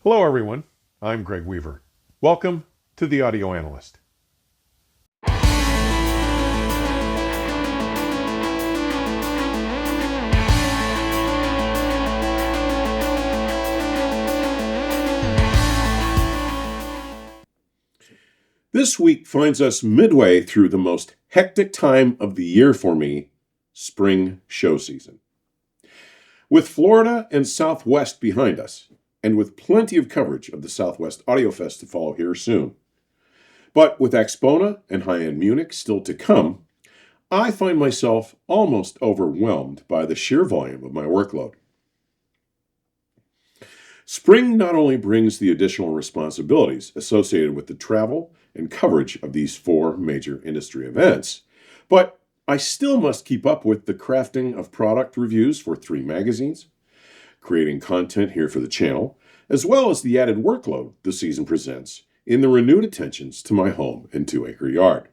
Hello everyone, I'm Greg Weaver. Welcome to The Audio Analyst. This week finds us midway through the most hectic time of the year for me, spring show season. With Florida and Southwest behind us, and with plenty of coverage of the Southwest Audio Fest to follow here soon. But with Expona and High End Munich still to come, I find myself almost overwhelmed by the sheer volume of my workload. Spring not only brings the additional responsibilities associated with the travel and coverage of these four major industry events, but I still must keep up with the crafting of product reviews for 3 magazines, creating content here for the channel, as well as the added workload the season presents in the renewed attentions to my home and 2-acre yard.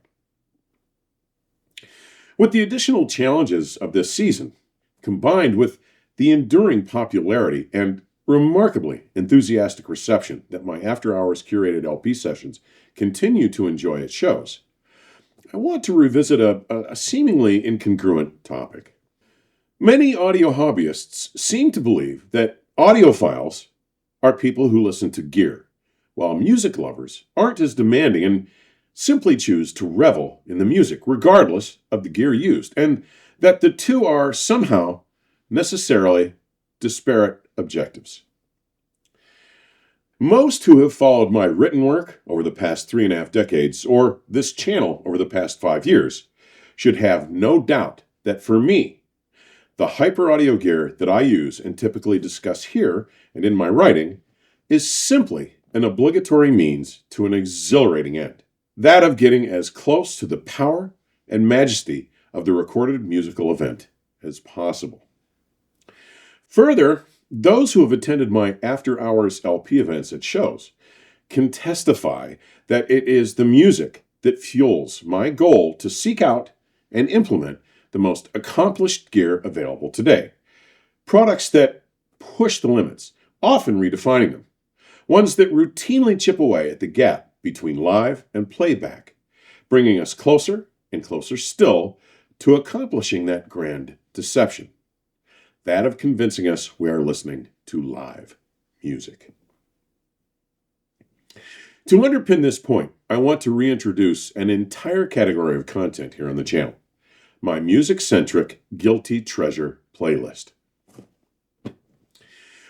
With the additional challenges of this season, combined with the enduring popularity and remarkably enthusiastic reception that my after-hours curated LP sessions continue to enjoy at shows, I want to revisit a seemingly incongruent topic. Many audio hobbyists seem to believe that audiophiles are people who listen to gear, while music lovers aren't as demanding and simply choose to revel in the music regardless of the gear used, and that the two are somehow necessarily disparate objectives. Most who have followed my written work over the past 3.5 decades, or this channel over the past 5 years, should have no doubt that for me, the hyper audio gear that I use and typically discuss here and in my writing is simply an obligatory means to an exhilarating end, that of getting as close to the power and majesty of the recorded musical event as possible. Further, those who have attended my after-hours LP events at shows can testify that it is the music that fuels my goal to seek out and implement the most accomplished gear available today. Products that push the limits, often redefining them. Ones that routinely chip away at the gap between live and playback, bringing us closer and closer still to accomplishing that grand deception. That of convincing us we are listening to live music. To underpin this point, I want to reintroduce an entire category of content here on the channel. My music-centric Guilty Treasure playlist.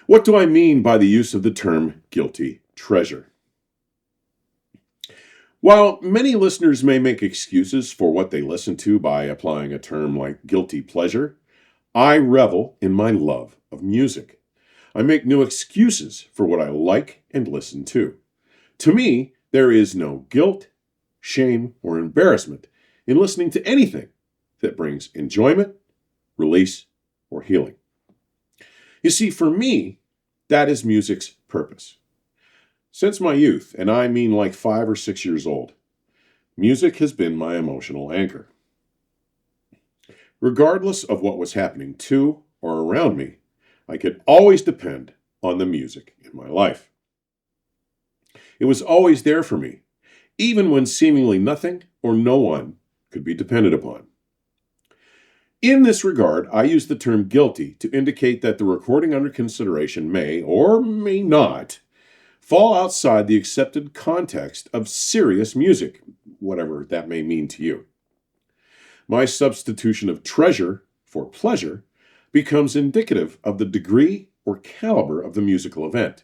What do I mean by the use of the term guilty treasure? While many listeners may make excuses for what they listen to by applying a term like guilty pleasure, I revel in my love of music. I make no excuses for what I like and listen to. To me, there is no guilt, shame, or embarrassment in listening to anything that brings enjoyment, release, or healing. You see, for me, that is music's purpose. Since my youth, and I mean like 5 or 6 years old, music has been my emotional anchor. Regardless of what was happening to or around me, I could always depend on the music in my life. It was always there for me, even when seemingly nothing or no one could be depended upon. In this regard, I use the term guilty to indicate that the recording under consideration may, or may not, fall outside the accepted context of serious music, whatever that may mean to you. My substitution of treasure for pleasure becomes indicative of the degree or caliber of the musical event.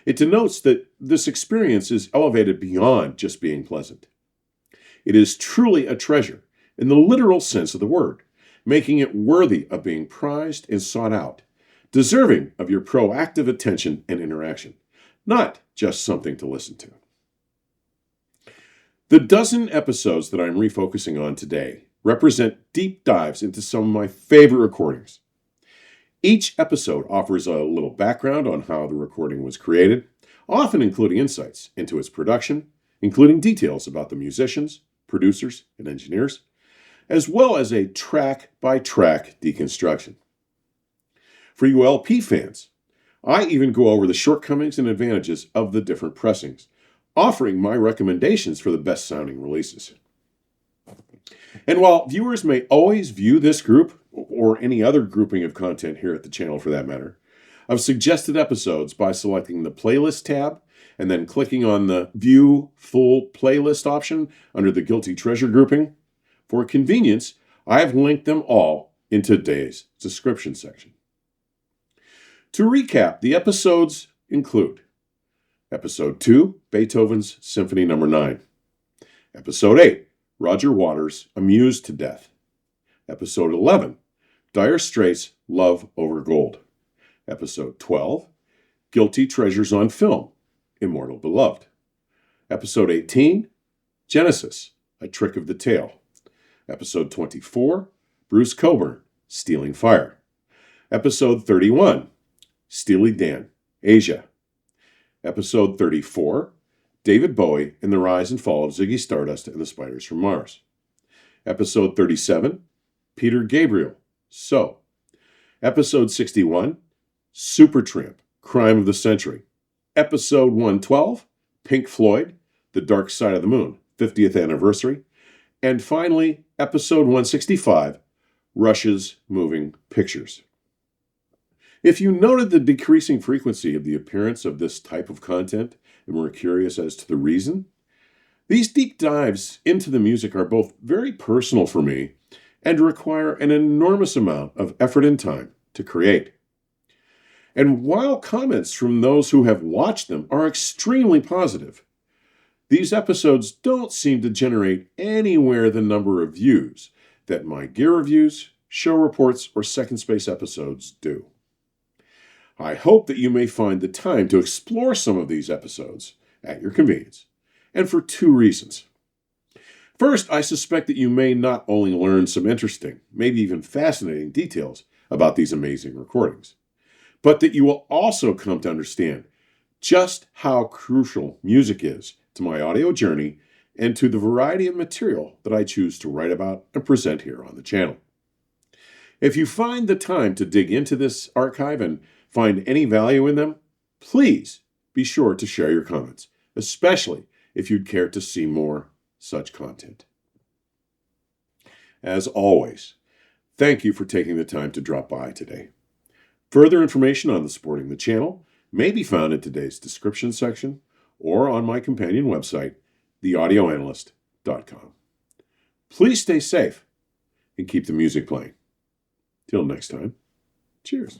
It denotes that this experience is elevated beyond just being pleasant. It is truly a treasure in the literal sense of the word, making it worthy of being prized and sought out, deserving of your proactive attention and interaction, not just something to listen to. The dozen episodes that I'm refocusing on today represent deep dives into some of my favorite recordings. Each episode offers a little background on how the recording was created, often including insights into its production, including details about the musicians, producers, and engineers, as well as a track-by-track deconstruction. For you LP fans, I even go over the shortcomings and advantages of the different pressings, offering my recommendations for the best sounding releases. And while viewers may always view this group, or any other grouping of content here at the channel for that matter, of suggested episodes by selecting the Playlist tab and then clicking on the View Full Playlist option under the Guilty Treasure grouping, for convenience, I have linked them all in today's description section. To recap, the episodes include Episode 2, Beethoven's Symphony No. 9. Episode 8, Roger Waters' Amused to Death. Episode 11, Dire Straits' Love Over Gold. Episode 12, Guilty Treasures on Film, Immortal Beloved. Episode 18, Genesis, A Trick of the Tail. Episode 24, Bruce Cockburn, Stealing Fire. Episode 31, Steely Dan, Asia. Episode 34, David Bowie and the Rise and Fall of Ziggy Stardust and the Spiders from Mars. Episode 37, Peter Gabriel, So. Episode 61, Supertramp, Crime of the Century. Episode 112, Pink Floyd, The Dark Side of the Moon, 50th Anniversary. And finally, Episode 165, Rush's Moving Pictures. If you noted the decreasing frequency of the appearance of this type of content and were curious as to the reason, these deep dives into the music are both very personal for me and require an enormous amount of effort and time to create. And while comments from those who have watched them are extremely positive, these episodes don't seem to generate anywhere the number of views that my gear reviews, show reports, or Second Space episodes do. I hope that you may find the time to explore some of these episodes at your convenience, and for two reasons. First, I suspect that you may not only learn some interesting, maybe even fascinating details about these amazing recordings, but that you will also come to understand just how crucial music is to my audio journey and to the variety of material that I choose to write about and present here on the channel. If you find the time to dig into this archive and find any value in them, please be sure to share your comments, especially if you'd care to see more such content. As always, thank you for taking the time to drop by today. Further information on the supporting the channel may be found in today's description section or on my companion website, theaudioanalyst.com. Please stay safe and keep the music playing. Till next time, cheers.